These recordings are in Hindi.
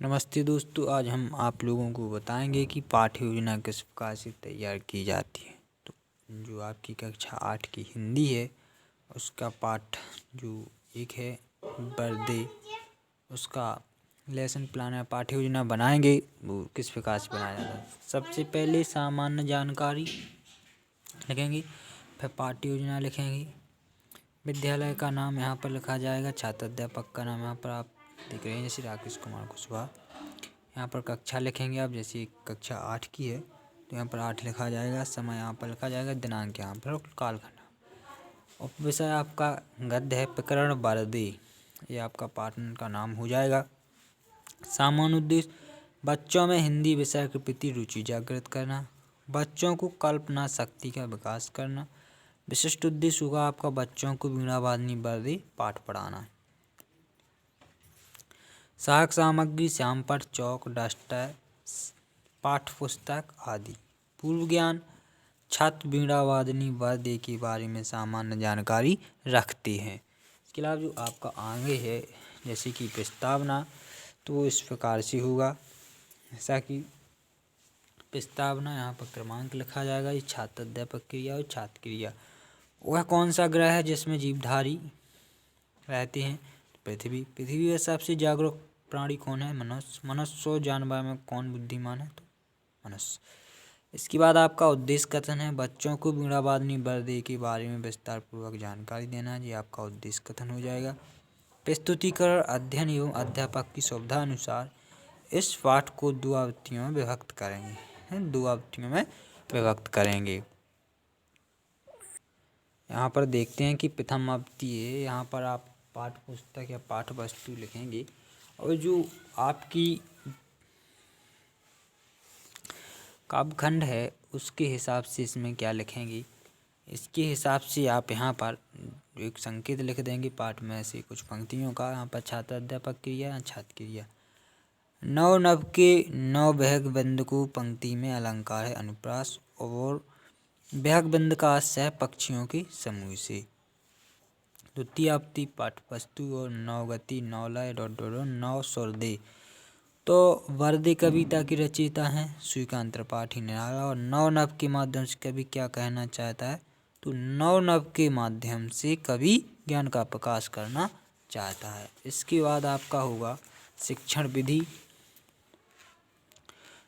नमस्ते दोस्तों, आज हम आप लोगों को बताएंगे कि पाठ्य योजना किस प्रकार से तैयार की जाती है। तो जो आपकी कक्षा 8 की हिंदी है उसका पाठ जो एक है बर्दे, उसका लेसन प्लान या पाठ्य योजना बनाएंगे वो किस प्रकार से बनाया जाता है। सबसे पहले सामान्य जानकारी लिखेंगे, फिर पाठ्य योजना लिखेंगे, विद्यालय का नाम यहाँ पर लिखा जाएगा, छात्र अध्यापक का नाम यहाँ पर आप देख रहे हैं जैसे राकेश कुमार कुशवाहा। यहाँ पर कक्षा लिखेंगे आप, जैसे कक्षा 8 की है तो यहाँ पर 8 लिखा जाएगा, समय यहाँ पर लिखा जाएगा, दिनांक यहाँ पर कालखंड। और विषय आपका गद्य है प्रकरण बर्दे, ये आपका पाठन का नाम हो जाएगा। सामान्य उद्देश्य बच्चों में हिंदी विषय के प्रति रुचि जागृत करना, बच्चों को कल्पना शक्ति का विकास करना। विशिष्ट उद्देश्य होगा आपका बच्चों को वीणा वादनी बर्दे पाठ पढ़ाना। सहायक सामग्री श्यामपट्ट, चौक, डस्टर, पाठ्य पुस्तक आदि। पूर्व ज्ञान छात्र वीणा वादनी बर्दे के बारे में सामान्य जानकारी रखते हैं। इसके अलावा जो आपका आगे है जैसे कि प्रस्तावना, तो इस प्रकार से होगा, जैसा कि प्रस्तावना यहाँ पर क्रमांक लिखा जाएगा, ये छात्र अध्यापक क्रिया और छात्र क्रिया। वह कौन सा ग्रह है जिसमें जीवधारी रहते हैं? पृथ्वी। पृथ्वी का सबसे जागरूक प्राणी कौन है? मनुष्य। मनुष्य और जानवर में कौन बुद्धिमान है? तो मनुष्य। इसके बाद आपका उद्देश्य कथन है, बच्चों को वीणा वादनी बर्दे के बारे में विस्तार पूर्वक जानकारी देना, ये आपका उद्देश्य कथन हो जाएगा। प्रस्तुतिकरण अध्ययन एवं अध्यापक की सुविधा अनुसार इस पाठ को 2 आवृत्तियों में विभक्त करेंगे। 2 आवृत्तियों में विभक्त करेंगे। यहाँ पर देखते हैं कि प्रथम आवृत्ति है, यहाँ पर आप पाठ्य पुस्तक या पाठ्य वस्तु लिखेंगे और जो आपकी काव्यखंड है उसके हिसाब से इसमें क्या लिखेंगे, इसके हिसाब से आप यहाँ पर एक संकेत लिख देंगे पाठ में से कुछ पंक्तियों का। यहाँ पर छात्र अध्यापक क्रिया या छात्र क्रिया। नव नव के नव बेहक बिंद को पंक्ति में अलंकार है अनुप्रास, और बेहक बिंद का आशय पक्षियों के समूह से। द्वितीय आवृत्ति पाठ्य वस्तु और नव गति नव लय नव स्वर्दे। तो बर्दे कविता की रचयिता हैं श्रीकांत त्रिपाठी निराला, और नव नव के माध्यम से कवि क्या कहना चाहता है? तो नव नव के माध्यम से कवि ज्ञान का प्रकाश करना चाहता है। इसके बाद आपका होगा शिक्षण विधि,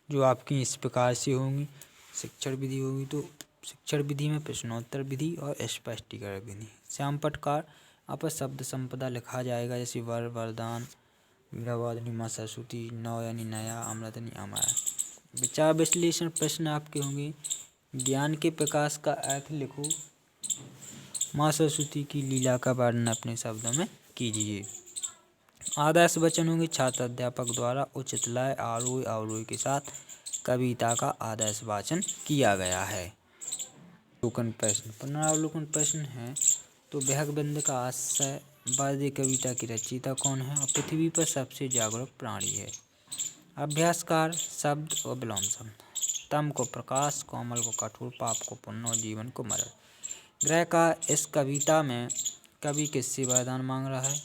जो आपकी इस प्रकार से होंगी। शिक्षण विधि होगी तो शिक्षण विधि में प्रश्नोत्तर विधि और स्पष्टीकरण विधि। श्यामपट्टकार यहाँ पर शब्द संपदा लिखा जाएगा, जैसे वर वरदान, वीणा वादनी माँ सरस्वती, नव यानी नया, अमृत यानी अमर। विचार विश्लेषण प्रश्न आपके होंगे, ज्ञान के प्रकाश का अर्थ लिखो, माँ सरस्वती की लीला का वर्णन अपने शब्दों में कीजिए। आदर्श वचन होंगे, छात्र अध्यापक द्वारा उचित लय आरोह अवरोह के साथ कविता का आदर्श वाचन किया गया है। अवलोकन प्रश्न, पुनरावलोकन प्रश्न है तो बेहक बिंद का आशय, बर्दे कविता की रचयिता कौन है, और पृथ्वी पर सबसे जागरूक प्राणी है। अभ्यासकार शब्द और विलोम शब्द, तम को प्रकाश, कोमल को कठोर, पाप को पुण्य और जीवन को मरण। ग्रह का इस कविता में कवि किससे वरदान मांग रहा है?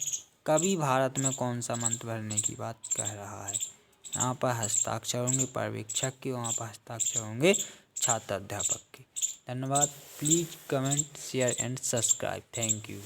कवि भारत में कौन सा मंत्र भरने की बात कह रहा है? यहाँ पर हस्ताक्षर होंगे पर्यवेक्षक के, वहाँ पर हस्ताक्षर होंगे छात्र अध्यापक के। धन्यवाद। Please comment share and subscribe. Thank you.